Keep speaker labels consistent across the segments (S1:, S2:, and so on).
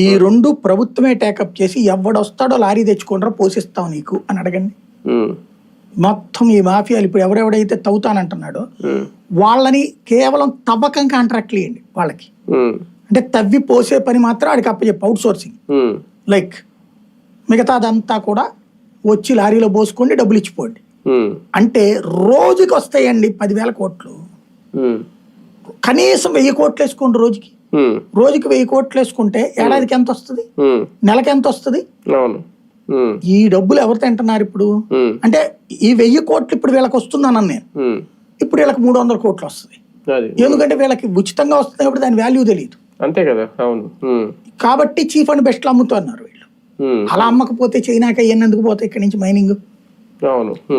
S1: ఈ రెండు ప్రభుత్వమే టేకప్ చేసి ఎవడొస్తాడో లారీ తెచ్చుకుంటారో పోషిస్తాం నీకు అని అడగండి. మొత్తం ఈ మాఫియాలు ఇప్పుడు ఎవరెవడైతే తవ్వుతానంటున్నాడో వాళ్ళని కేవలం తవ్వకం కాంట్రాక్ట్లు ఇవ్వండి వాళ్ళకి. అంటే తవ్వి పోసే పని మాత్రం ఆడికి అప్పచెప్పి అవుట్ సోర్సింగ్. లైక్ మిగతాదంతా కూడా వచ్చి లారీలో పోసుకోండి, డబ్బులు ఇచ్చిపోండి. అంటే రోజుకి వస్తాయండి 10,000 కోట్లు. కనీసం 1000 కోట్లు వేసుకోండి రోజుకి. రోజుకి 1000 కోట్లు వేసుకుంటే ఏడాదికి ఎంత వస్తుంది, నెలకి ఎంత వస్తుంది? ఈ డబ్బులు ఎవరు తింటున్నారు ఇప్పుడు? అంటే ఈ 1000 కోట్లు ఇప్పుడు వీళ్ళకి వస్తుందన్నాను నేను. ఇప్పుడు వీళ్ళకి 300 కోట్లు వస్తుంది. ఎందుకంటే వీళ్ళకి ఉచితంగా వస్తుంది కాబట్టి దాని వాల్యూ తెలియదు.
S2: అంతే కదా. అవును.
S1: కాబట్టి చీఫ్ అండ్ బెస్ట్ అమ్ముతున్నారు వీళ్ళు. అలా అమ్మకపోతే చైనాకి అయ్యని ఎందుకు పోతాయి ఇక్కడి నుంచి మైనింగ్?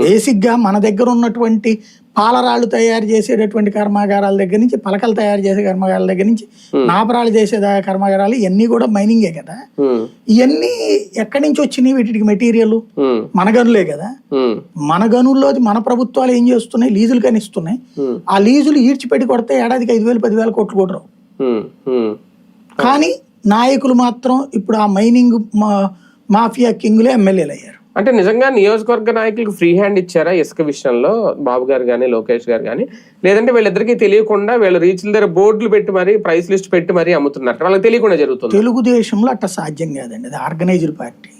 S1: బేసిక్ గా మన దగ్గర ఉన్నటువంటి పాలరాళ్ళు తయారు చేసేటటువంటి కర్మాగారాల దగ్గర నుంచి, పలకలు తయారు చేసే కర్మాగారాల దగ్గర నుంచి, నాపరాలు చేసే కర్మాగారాలు ఇవన్నీ కూడా మైనింగే కదా. ఇవన్నీ ఎక్కడి నుంచి వచ్చినాయి? వీటికి మెటీరియల్ మన గనులే కదా. మన గనుల్లో మన ప్రభుత్వాలు ఏం చేస్తున్నాయి? లీజులు కనిస్తున్నాయి. ఆ లీజులు ఈడ్చిపెట్టి కొడితే ఏడాదికి 5,000 10,000 కోట్లు కూడా రావు. కానీ నాయకులు మాత్రం ఇప్పుడు ఆ మైనింగ్ మాఫియా కింగులే ఎమ్మెల్యేలు అయ్యారు.
S2: అంటే నిజంగా నియోజకవర్గ నాయకులకు ఫ్రీ హ్యాండ్ ఇచ్చారా ఇసుక విషయంలో? బాబు గారు కానీ లోకేష్ గారు కానీ, లేదంటే వీళ్ళిద్దరికీ తెలియకుండా వీళ్ళు రీచ్ల దగ్గర బోర్డులు పెట్టి మరి ప్రైస్ లిస్ట్ పెట్టి మరీ అమ్ముతున్నారు, వాళ్ళకి తెలియకుండా జరుగుతుంది?
S1: తెలుగుదేశంలో అట్లా సాధ్యం కాదండి, అది ఆర్గనైజ్డ్ పార్టీ.